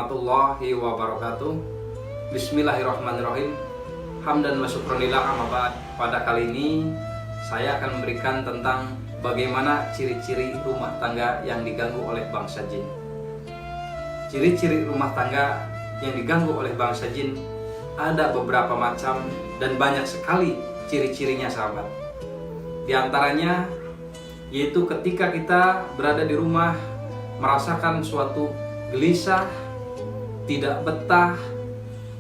warahmatullahi wabarakatuh. Bismillahirrahmanirrahim. Hamdan wa syukronillah, amma ba'd. Pada kali ini saya akan memberikan tentang bagaimana ciri-ciri rumah tangga yang diganggu oleh bangsa jin. Ciri-ciri rumah tangga yang diganggu oleh bangsa jin ada beberapa macam dan banyak sekali ciri-cirinya, sahabat. Di antaranya yaitu ketika kita berada di rumah merasakan suatu gelisah, tidak betah,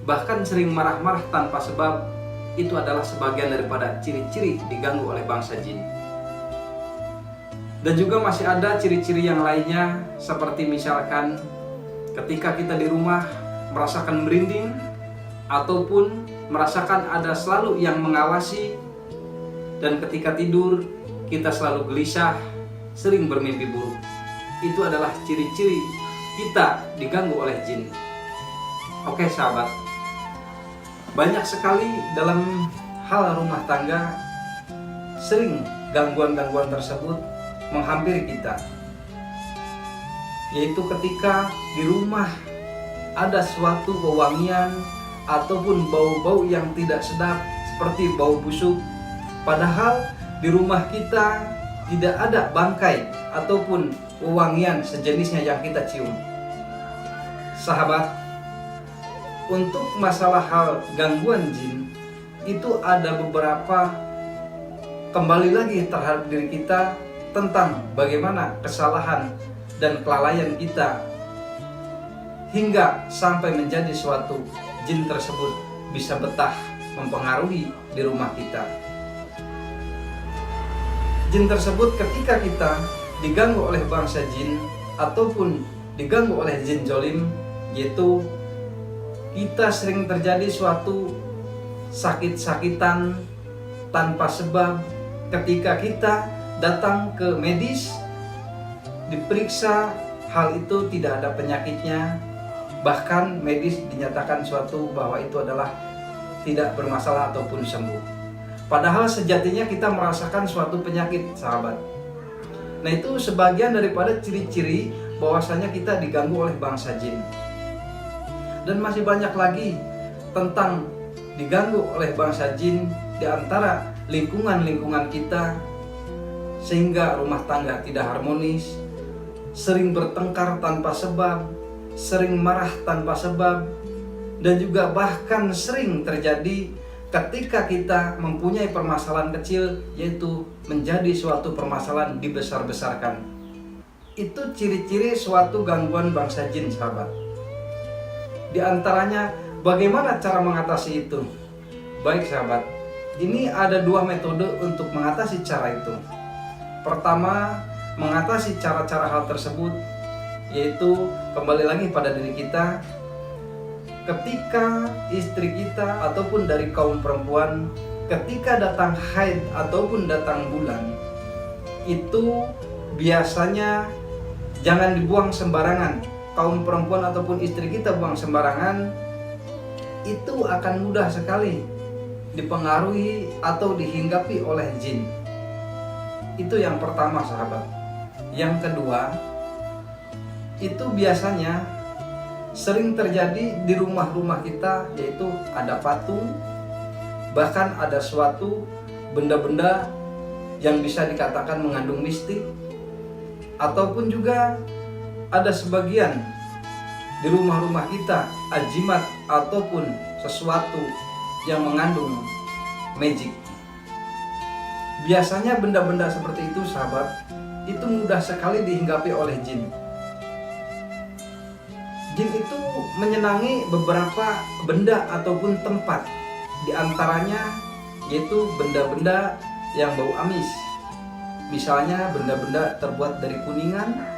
bahkan sering marah-marah tanpa sebab, itu adalah sebagian daripada ciri-ciri diganggu oleh bangsa jin. Dan juga masih ada ciri-ciri yang lainnya, seperti misalkan ketika kita di rumah merasakan merinding, ataupun merasakan ada selalu yang mengawasi, dan ketika tidur kita selalu gelisah, sering bermimpi buruk. Itu adalah ciri-ciri kita diganggu oleh jin. Oke sahabat, banyak sekali dalam hal rumah tangga sering gangguan-gangguan tersebut menghampiri kita. Yaitu ketika di rumah ada suatu wewangian ataupun bau-bau yang tidak sedap seperti bau busuk, padahal di rumah kita tidak ada bangkai ataupun wewangian sejenisnya yang kita cium. Sahabat, untuk masalah hal gangguan jin itu ada beberapa, kembali lagi terhadap diri kita tentang bagaimana kesalahan dan kelalaian kita hingga sampai menjadi suatu jin tersebut bisa betah mempengaruhi di rumah kita. Jin tersebut ketika kita diganggu oleh bangsa jin ataupun diganggu oleh jin zolim, yaitu kita sering terjadi suatu sakit-sakitan tanpa sebab. Ketika kita datang ke medis, diperiksa, hal itu tidak ada penyakitnya, bahkan medis dinyatakan suatu bahwa itu adalah tidak bermasalah ataupun sembuh, padahal sejatinya kita merasakan suatu penyakit, sahabat. Nah, itu sebagian daripada ciri-ciri bahwasanya kita diganggu oleh bangsa jin. Dan masih banyak lagi tentang diganggu oleh bangsa jin di antara lingkungan-lingkungan kita, sehingga rumah tangga tidak harmonis, sering bertengkar tanpa sebab, sering marah tanpa sebab, dan juga bahkan sering terjadi ketika kita mempunyai permasalahan kecil, yaitu menjadi suatu permasalahan dibesar-besarkan. Itu ciri-ciri suatu gangguan bangsa jin, sahabat. Di antaranya bagaimana cara mengatasi itu? Baik sahabat, ini ada dua metode untuk mengatasi cara itu. Pertama, mengatasi cara-cara hal tersebut, yaitu kembali lagi pada diri kita. Ketika istri kita ataupun dari kaum perempuan, ketika datang haid ataupun datang bulan, itu biasanya jangan dibuang sembarangan. Kaum perempuan ataupun istri kita buang sembarangan, itu akan mudah sekali dipengaruhi atau dihinggapi oleh jin. Itu yang pertama, sahabat. Yang kedua, itu biasanya sering terjadi di rumah-rumah kita, yaitu ada patung, bahkan ada suatu benda-benda yang bisa dikatakan mengandung mistik, ataupun juga ada sebagian di rumah-rumah kita ajimat ataupun sesuatu yang mengandung magic. Biasanya benda-benda seperti itu, sahabat, itu mudah sekali dihinggapi oleh jin. Jin itu menyenangi beberapa benda ataupun tempat, di antaranya yaitu benda-benda yang bau amis. Misalnya benda-benda terbuat dari kuningan,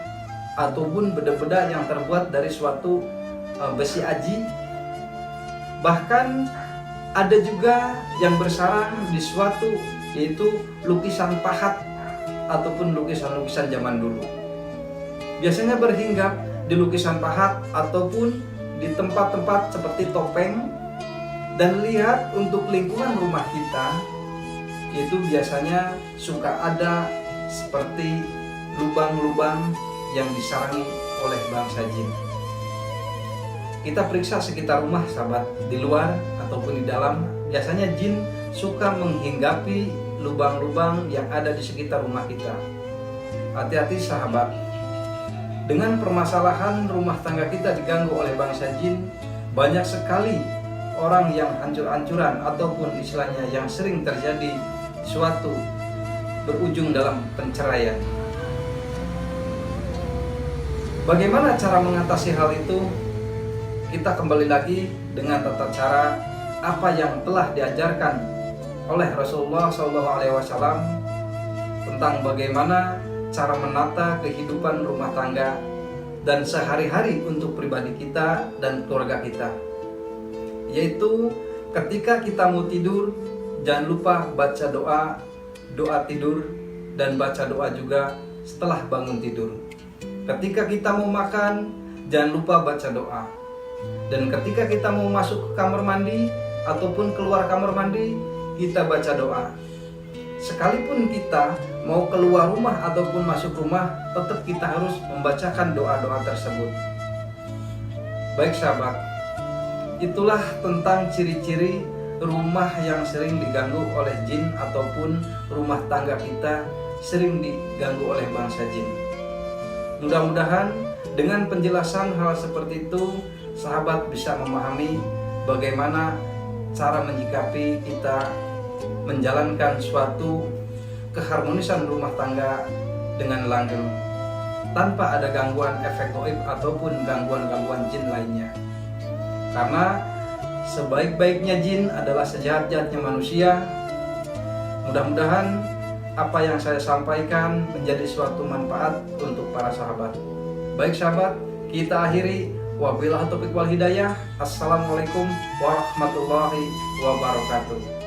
ataupun benda-benda yang terbuat dari suatu besi aji. Bahkan ada juga yang bersarang di suatu, yaitu lukisan pahat ataupun lukisan-lukisan zaman dulu. Biasanya berhinggap di lukisan pahat ataupun di tempat-tempat seperti topeng. Dan lihat untuk lingkungan rumah kita, itu biasanya suka ada seperti lubang-lubang yang disarangi oleh bangsa jin. kita periksa sekitar rumah sahabat, di luar ataupun di dalam, biasanya jin suka menghinggapi lubang-lubang yang ada di sekitar rumah kita. Hati-hati sahabat, dengan permasalahan rumah tangga kita diganggu oleh bangsa jin, banyak sekali orang yang hancur-hancuran ataupun istilahnya yang sering terjadi suatu berujung dalam penceraian. Bagaimana cara mengatasi hal itu? Kita kembali lagi dengan tata cara apa yang telah diajarkan oleh Rasulullah SAW tentang bagaimana cara menata kehidupan rumah tangga dan sehari-hari untuk pribadi kita dan keluarga kita. Yaitu ketika kita mau tidur, jangan lupa baca doa tidur, dan baca doa juga setelah bangun tidur. Ketika kita mau makan, jangan lupa baca doa. Dan ketika kita mau masuk ke kamar mandi ataupun keluar kamar mandi, kita baca doa. Sekalipun kita mau keluar rumah ataupun masuk rumah, tetap kita harus membacakan doa-doa tersebut. Baik sahabat, itulah tentang ciri-ciri rumah yang sering diganggu oleh jin ataupun rumah tangga kita sering diganggu oleh bangsa jin. Mudah-mudahan dengan penjelasan hal seperti itu, sahabat bisa memahami bagaimana cara menyikapi kita menjalankan suatu keharmonisan rumah tangga dengan langgeng tanpa ada gangguan efek gaib ataupun gangguan-gangguan jin lainnya. Karena sebaik-baiknya jin adalah sejahat-jahatnya manusia. Mudah-mudahan apa yang saya sampaikan menjadi suatu manfaat untuk para sahabat. Baik sahabat, kita akhiri. Wabillahi taufiq wal hidayah. Assalamualaikum warahmatullahi wabarakatuh.